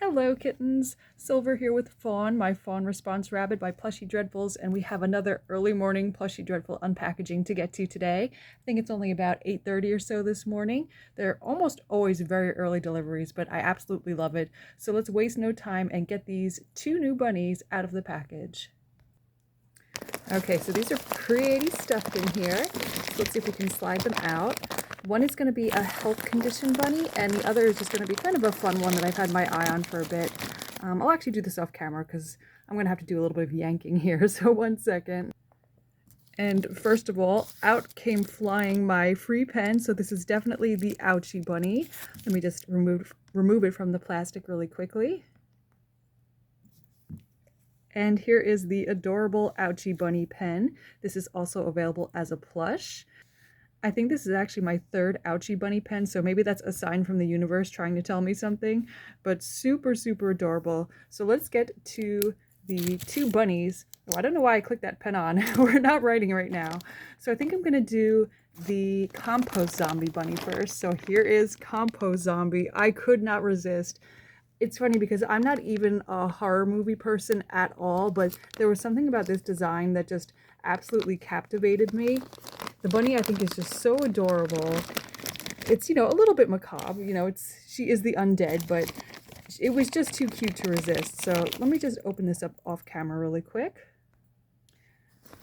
Hello kittens, Silver here with Fawn, my Fawn Response Rabbit by Plushie Dreadfuls, and we have another early morning Plushie Dreadful unpackaging to get to today. I think it's only about 8:30 or so this morning. They're almost always very early deliveries, but I absolutely love it. So let's waste no time and get these two new bunnies out of the package. Okay, so these are pretty stuffed in here. So let's see if we can slide them out. One is going to be a health condition bunny, and the other is just going to be kind of a fun one that I've had my eye on for a bit. I'll actually do this off camera because I'm going to have to do a little bit of yanking here, so 1 second. And first of all, out came flying my free pen, so this is definitely the Ouchie bunny. Let me just remove it from the plastic really quickly. And here is the adorable Ouchie bunny pen. This is also available as a plush. I think this is actually my third Ouchie bunny pen, so maybe that's a sign from the universe trying to tell me something, but super, super adorable. So let's get to the two bunnies. Oh, I don't know why I clicked that pen on. We're not writing right now. So I think I'm gonna do the Compost zombie bunny first. So here is Compost zombie. I could not resist. It's funny because I'm not even a horror movie person at all, but there was something about this design that just absolutely captivated me. The bunny, I think, is just so adorable. It's, a little bit macabre, she is the undead, but it was just too cute to resist. So let me just open this up off camera really quick.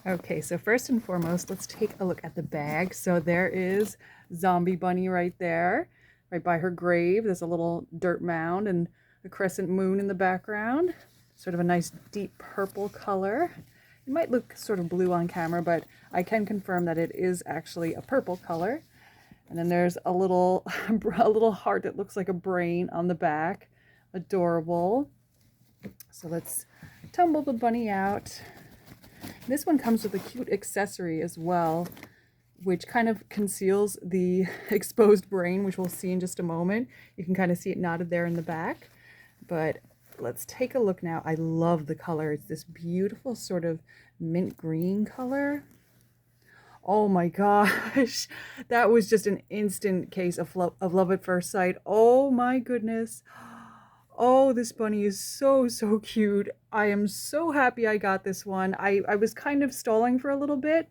Okay, so first and foremost, let's take a look at the bag. So there is Zombie Bunny right there, right by her grave. There's a little dirt mound and a crescent moon in the background. Sort of a nice deep purple color. It might look sort of blue on camera, but I can confirm that it is actually a purple color. And then there's a little heart that looks like a brain on the back. Adorable. So let's tumble the bunny out. This one comes with a cute accessory as well, which kind of conceals the exposed brain, which we'll see in just a moment. You can kind of see it knotted there in the back. But let's take a look now. I love the color. It's this beautiful sort of mint green color. Oh my gosh, that was just an instant case of love at first sight. Oh my goodness. Oh, this bunny is so, so cute. I am so happy I got this one. I was kind of stalling for a little bit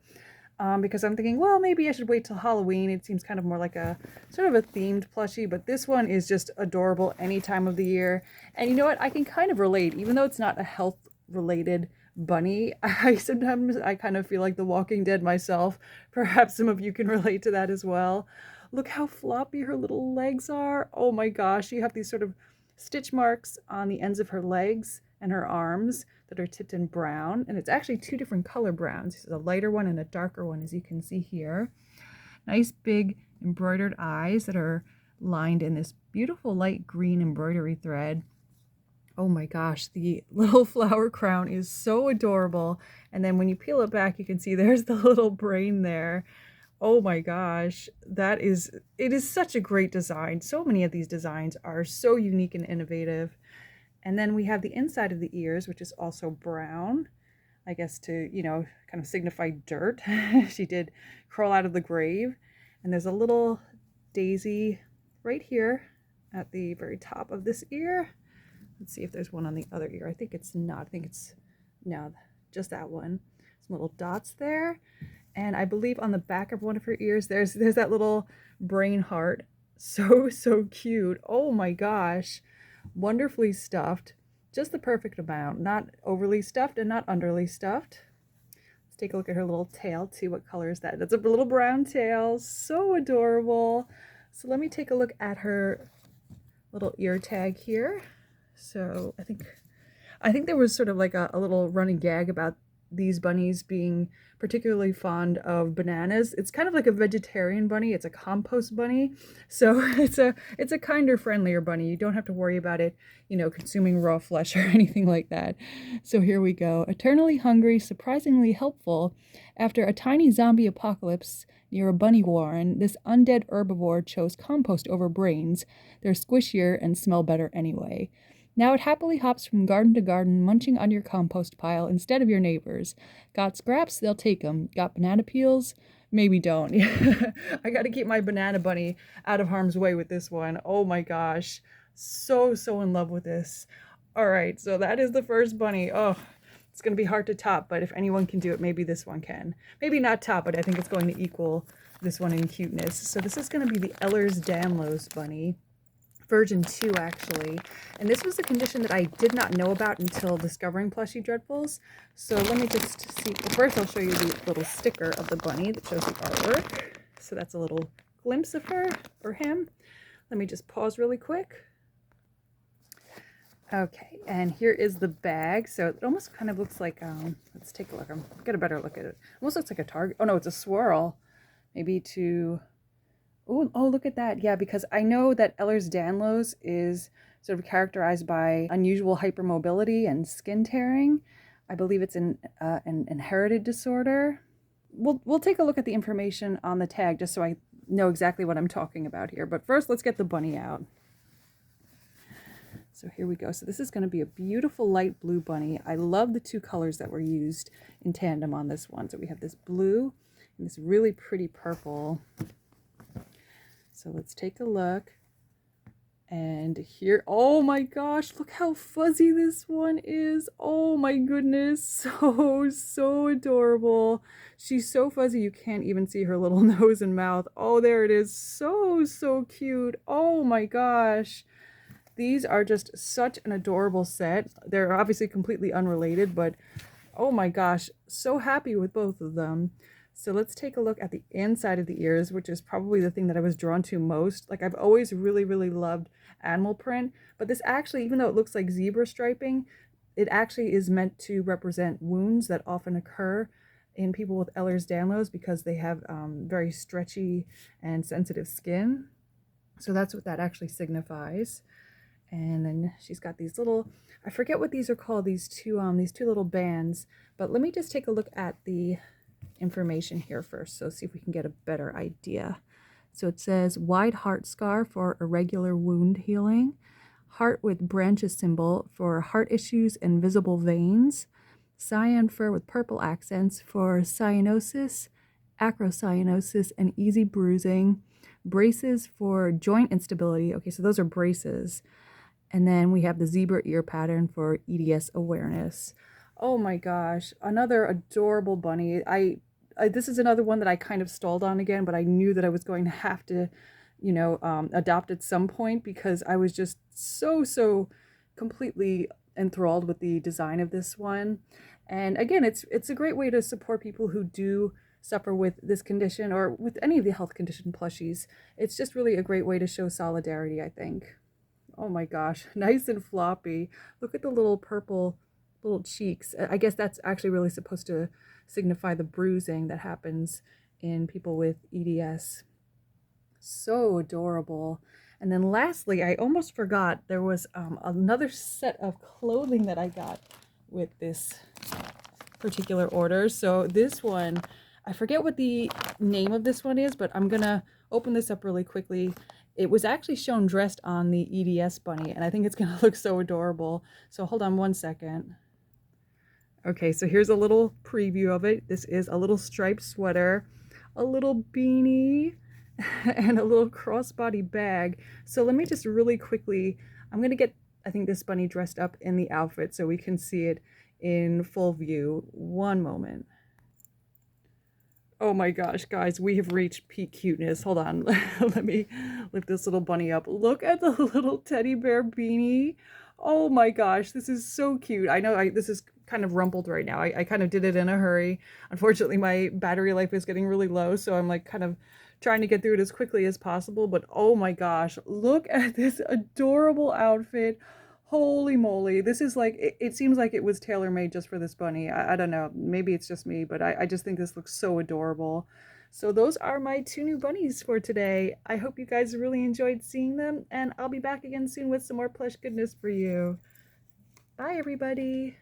because I'm thinking, well, maybe I should wait till Halloween. It seems kind of more like a sort of a themed plushie, but this one is just adorable any time of the year. And you know what? I can kind of relate, even though it's not a health-related bunny. Sometimes I kind of feel like The Walking Dead myself. Perhaps some of you can relate to that as well. Look how floppy her little legs are. Oh my gosh, you have these sort of stitch marks on the ends of her legs and her arms that are tipped in brown, and it's actually two different color browns. This is a lighter one and a darker one, as you can see here. Nice big embroidered eyes that are lined in this beautiful light green embroidery thread. Oh my gosh, the little flower crown is so adorable. And then when you peel it back, you can see there's the little brain there. Oh my gosh, it is such a great design. So many of these designs are so unique and innovative. And then we have the inside of the ears, which is also brown, I guess to, kind of signify dirt. She did crawl out of the grave. And there's a little daisy right here at the very top of this ear. Let's see if there's one on the other ear. I think it's not. I think it's, no, just that one. Some little dots there. And I believe on the back of one of her ears, there's that little brain heart. So, so cute. Oh my gosh. Wonderfully stuffed. Just the perfect amount. Not overly stuffed and not underly stuffed. Let's take a look at her little tail, see what color is that. That's a little brown tail. So adorable. So let me take a look at her little ear tag here. So I think there was sort of like a little running gag about these bunnies being particularly fond of bananas. It's kind of like a vegetarian bunny. It's a compost bunny. So it's a kinder, friendlier bunny. You don't have to worry about it, consuming raw flesh or anything like that. So here we go. Eternally hungry, surprisingly helpful. After a tiny zombie apocalypse near a bunny warren, this undead herbivore chose compost over brains. They're squishier and smell better anyway. Now it happily hops from garden to garden, munching on your compost pile instead of your neighbors. Got scraps? They'll take them. Got banana peels? Maybe don't. I got to keep my banana bunny out of harm's way with this one. Oh my gosh. So in love with this. All right, so that is the first bunny. Oh, it's going to be hard to top, but if anyone can do it, maybe this one can. Maybe not top, but I think it's going to equal this one in cuteness. So this is going to be the Ehlers Danlos bunny. Version 2 actually, and this was a condition that I did not know about until discovering Plushie Dreadfuls. So let me just see. First I'll show you the little sticker of the bunny that shows the artwork. So that's a little glimpse of her or him. Let me just pause really quick. Okay, and here is the bag. So it almost kind of looks like let's take a look. I'm get a better look at it. Almost looks like a target. Oh no, it's a swirl. Maybe to oh, look at that. Yeah, because I know that Ehlers-Danlos is sort of characterized by unusual hypermobility and skin tearing. I believe it's an inherited disorder. We'll take a look at the information on the tag just so I know exactly what I'm talking about here. But first, let's get the bunny out. So here we go. So this is going to be a beautiful light blue bunny. I love the two colors that were used in tandem on this one. So we have this blue and this really pretty purple. So let's take a look. And here, oh my gosh, look how fuzzy this one is. Oh my goodness, so adorable. She's so fuzzy you can't even see her little nose and mouth. Oh, there it is. So cute. Oh my gosh. These are just such an adorable set. They're obviously completely unrelated, but oh my gosh, so happy with both of them. So let's take a look at the inside of the ears, which is probably the thing that I was drawn to most. Like I've always really loved animal print, but this actually, even though it looks like zebra striping, it actually is meant to represent wounds that often occur in people with Ehlers-Danlos because they have very stretchy and sensitive skin. So that's what that actually signifies. And then she's got these little, I forget what these are called, these two little bands, but let me just take a look at the information here first, so see if we can get a better idea. So it says wide heart scar for irregular wound healing, heart with branches symbol for heart issues and visible veins, cyan fur with purple accents for cyanosis, acrocyanosis, and easy bruising, braces for joint instability. Okay, so those are braces. And then we have the zebra ear pattern for EDS awareness. Oh my gosh, another adorable bunny. This is another one that I kind of stalled on again, but I knew that I was going to have to, you know, adopt at some point because I was just so completely enthralled with the design of this one. And again, it's a great way to support people who do suffer with this condition or with any of the health condition plushies. It's just really a great way to show solidarity, I think. Oh my gosh, nice and floppy. Look at the little purple little cheeks. I guess that's actually really supposed to signify the bruising that happens in people with EDS. So adorable. And then lastly, I almost forgot, there was another set of clothing that I got with this particular order. So this one, I forget what the name of this one is, but I'm gonna open this up really quickly. It was actually shown dressed on the EDS bunny, and I think it's gonna look so adorable. So hold on one second. Okay, so here's a little preview of it. This is a little striped sweater, a little beanie, and a little crossbody bag. So let me just really quickly, I'm gonna get, I think, this bunny dressed up in the outfit so we can see it in full view. One moment. Oh my gosh, guys, we have reached peak cuteness. Hold on, let me lift this little bunny up. Look at the little teddy bear beanie. Oh my gosh, this is so cute. I know this is kind of rumpled right now. I kind of did it in a hurry. Unfortunately, my battery life is getting really low, so I'm like kind of trying to get through it as quickly as possible. But oh my gosh, look at this adorable outfit. Holy moly, this is like, it seems like it was tailor-made just for this bunny. I don't know, maybe it's just me, but I just think this looks so adorable. So those are my two new bunnies for today. I hope you guys really enjoyed seeing them, and I'll be back again soon with some more plush goodness for you. Bye, everybody.